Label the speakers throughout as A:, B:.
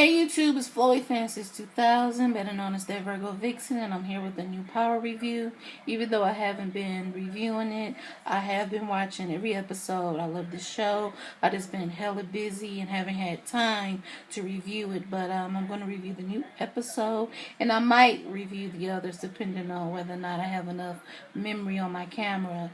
A: Hey YouTube, it's Floyd Fancies 2000, better known as that Virgo Vixen, and I'm here with a new Power review. Even though I haven't been reviewing it, I have been watching every episode. I love this show. I just been hella busy and haven't had time to review it, but I'm going to review the new episode, and I might review the others depending on whether or not I have enough memory on my camera,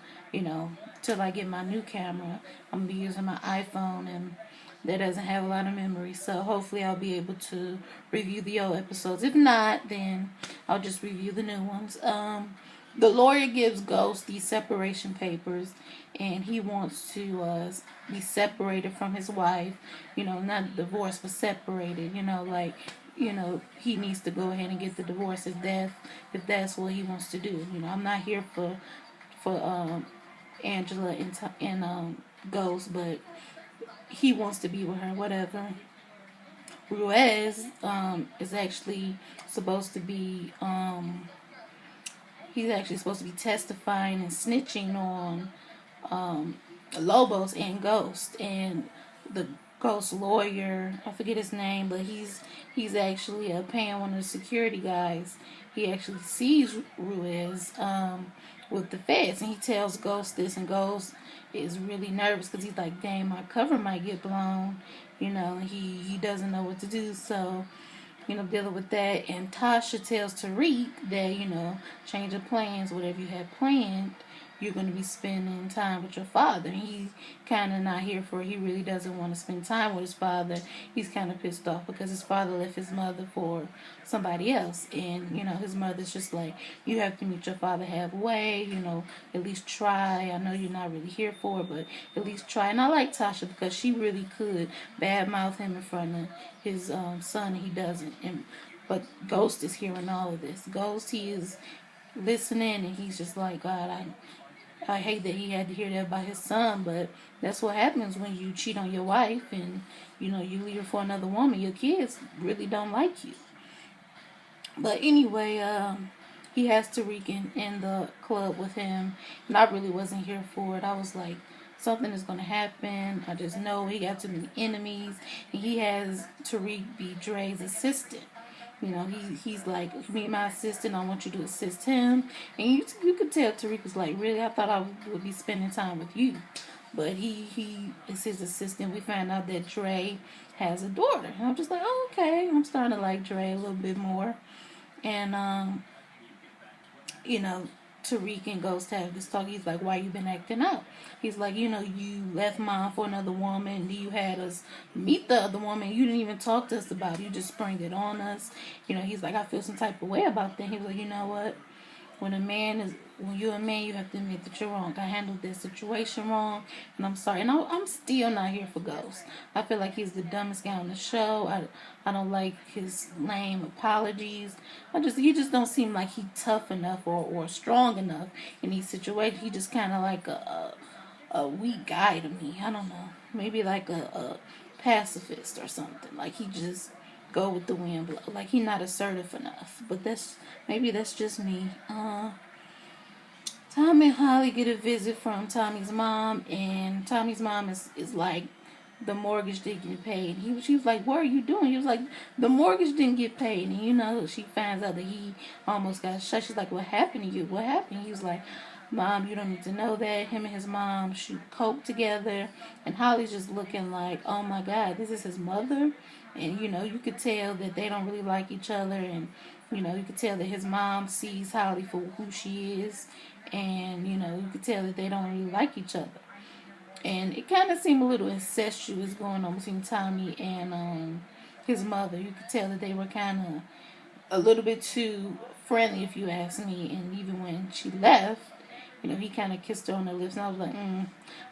A: till I get my new camera. I'm going to be using my iPhone, and that doesn't have a lot of memory. So hopefully I'll be able to review the old episodes. If not, then I'll just review the new ones. The lawyer gives Ghost these separation papers, and he wants to be separated from his wife. Not divorced, but separated. He needs to go ahead and get the divorce if that's what he wants to do. I'm not here for Angela and Ghost, but he wants to be with her, whatever. Ruiz is actually supposed to be he's actually supposed to be testifying and snitching on Lobos and Ghost, and the Ghost lawyer, I forget his name, but he's actually paying one of the security guys. He actually sees Ruiz with the feds, and he tells Ghost this, and Ghost is really nervous because he's like, dang, my cover might get blown. He doesn't know what to do, so dealing with that. And Tasha tells Tariq that, change of plans, whatever you had planned, you're going to be spending time with your father. And he's kind of not here for it. He really doesn't want to spend time with his father. He's kind of pissed off because his father left his mother for somebody else. And, his mother's just like, you have to meet your father halfway, at least try. I know you're not really here for it, but at least try. And I like Tasha because she really could badmouth him in front of his son, and he doesn't. But Ghost is hearing all of this. Ghost, he is listening, and he's just like, God, I hate that he had to hear that about his son, but that's what happens when you cheat on your wife and, you leave her for another woman. Your kids really don't like you. But anyway, he has Tariq in the club with him, and I really wasn't here for it. I was like, something is going to happen. I just know he got too many enemies, and he has Tariq be Dre's assistant. He's like, me, my assistant, I want you to assist him. And you could tell Tariq was like, really, I thought I would be spending time with you. But he is his assistant. We found out that Dre has a daughter. And I'm just like, oh, okay. I'm starting to like Dre a little bit more. And, Tariq and Ghost have this talk. He's like, why you been acting up? He's like, you left mom for another woman. You had us meet the other woman. You didn't even talk to us about it. You just sprung it on us. He's like, I feel some type of way about that. He was like, you know what? When you're a man, you have to admit that you're wrong. I handled this situation wrong, and I'm sorry. And I'm still not here for Ghost. I feel like he's the dumbest guy on the show. I don't like his lame apologies. He just don't seem like he's tough enough or strong enough in these situations. He just kind of like a weak guy to me. I don't know. Maybe like a pacifist or something. Like he just go with the wind, like he's not assertive enough. But maybe that's just me. Tommy and Holly get a visit from Tommy's mom, and Tommy's mom is like, the mortgage didn't get paid. She was like, what are you doing? He was like, the mortgage didn't get paid. And she finds out that he almost got shot. She's like, what happened to you? What happened? He was like, Mom, you don't need to know that. Him and his mom shoot coke together. And Holly's just looking like, oh my God, this is his mother. And, you could tell that they don't really like each other. And, you could tell that his mom sees Holly for who she is. And, you could tell that they don't really like each other. And it kind of seemed a little incestuous going on between Tommy and his mother. You could tell that they were kind of a little bit too friendly, if you ask me. And even when she left, he kind of kissed her on the lips, and I was like,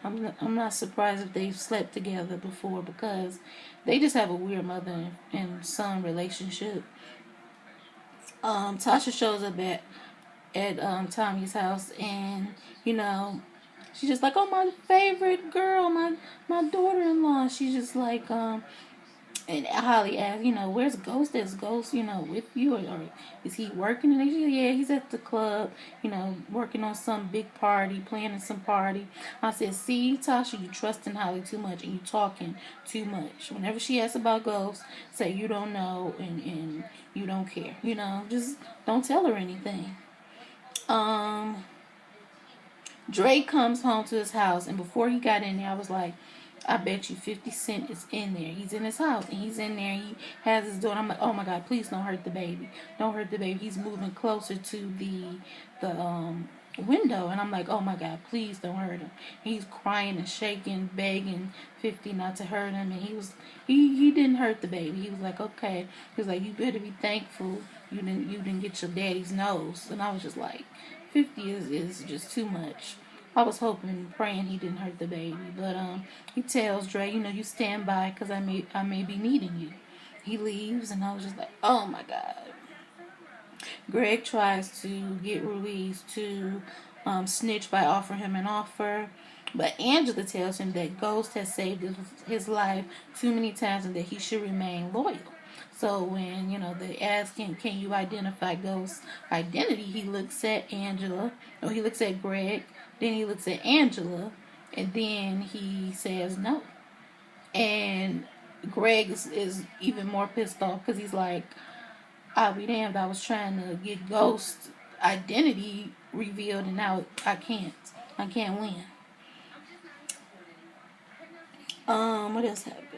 A: I'm not surprised if they've slept together before, because they just have a weird mother and son relationship. Tasha shows up at Tommy's house, and she's just like, oh, my favorite girl, my daughter-in-law. She's just like, And Holly asked, where's Ghost? Is Ghost, with you? Or is he working? And they said, yeah, he's at the club, working on some big party, planning some party. I said, see, Tasha, you trusting Holly too much and you talking too much. Whenever she asks about Ghost, say you don't know and you don't care. Just don't tell her anything. Drake comes home to his house, and before he got in there, I was like, I bet you 50 Cent is in there. He's in his house, and he's in there, and he has his door. And I'm like, oh my God, please don't hurt the baby. Don't hurt the baby. He's moving closer to the window, and I'm like, oh my God, please don't hurt him. He's crying and shaking, begging 50 not to hurt him, and he didn't hurt the baby. He was like, okay. He was like, you better be thankful you didn't get your daddy's nose. And I was just like, 50 is just too much. I was hoping and praying he didn't hurt the baby. But he tells Dre, you stand by because I may be needing you. He leaves, and I was just like, oh my God. Greg tries to get Ruiz to snitch by offering him an offer. But Angela tells him that Ghost has saved his life too many times and that he should remain loyal. So when, they ask him, can you identify Ghost's identity, he looks at Angela, or he looks at Greg, then he looks at Angela, and then he says no. And Greg is even more pissed off because he's like, I'll be damned, I was trying to get Ghost's identity revealed and now I can't win. What else happens?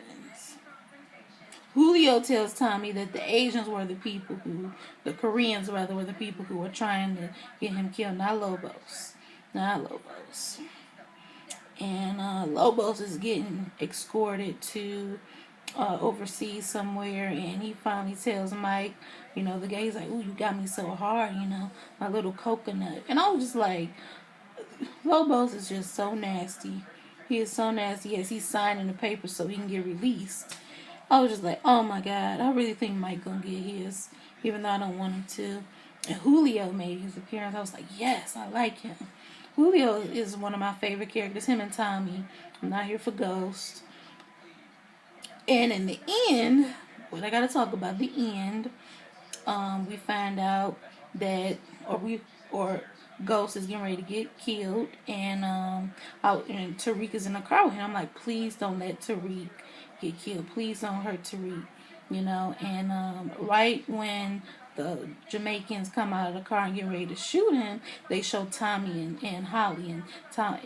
A: Julio tells Tommy that the Asians were the Koreans rather, were the people who were trying to get him killed, not Lobos. And Lobos is getting escorted to overseas somewhere, and he finally tells Mike, the guy's like, ooh, you got me so hard, my little coconut. And I was just like, Lobos is just so nasty. He is so nasty as he's signing the paper so he can get released. I was just like, oh my God, I really think Mike gonna get his, even though I don't want him to. And Julio made his appearance. I was like, yes, I like him. Julio is one of my favorite characters, him and Tommy. I'm not here for Ghost. And in the end, what I gotta talk about, the end, we find out that, or Ghost is getting ready to get killed, and and Tariq is in the car with him. I'm like, please don't let Tariq get killed. Please don't hurt Tariq. And right when the Jamaicans come out of the car and get ready to shoot him, they show Tommy and Holly,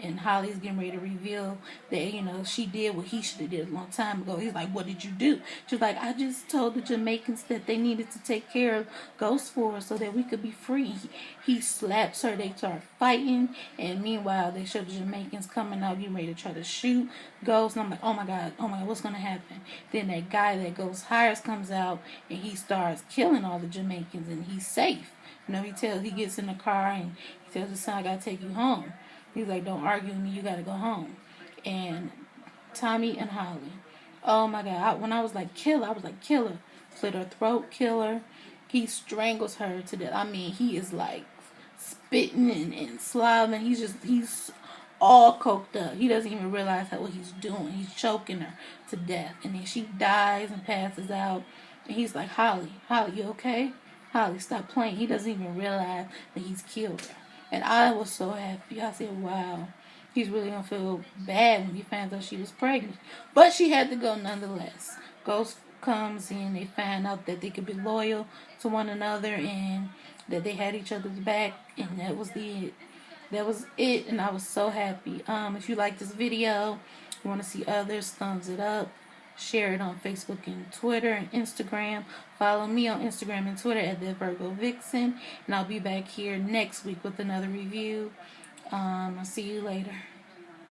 A: and Holly's getting ready to reveal that she did what he should have did a long time ago. He's like, what did you do? She's like, I just told the Jamaicans that they needed to take care of Ghost for us so that we could be free. He slaps her. They start fighting, and meanwhile they show the Jamaicans coming out getting ready to try to shoot Ghost. And I'm like, oh my God, what's gonna happen? Then that guy that Ghost hires comes out and he starts killing all the Jamaicans, and he's safe. He gets in the car and he tells his son, I gotta take you home. He's like, don't argue with me, you gotta go home. And Tommy and Holly, oh my God, when I was like, kill her, slit her throat, kill her. He strangles her to death. I mean, he is like spitting and slobbing. He's all coked up. He doesn't even realize what he's doing. He's choking her to death. And then she dies and passes out. And he's like, Holly, you okay? Holly, stop playing. He doesn't even realize that he's killed her. And I was so happy. I said, wow, he's really going to feel bad when he finds out she was pregnant. But she had to go nonetheless. Ghost comes in. They find out that they could be loyal to one another and that they had each other's back. And that was it. And I was so happy. If you like this video, you want to see others, thumbs it up. Share it on Facebook and Twitter and Instagram. Follow me on Instagram and Twitter at @TheVirgoVixen. And I'll be back here next week with another review. I'll see you later.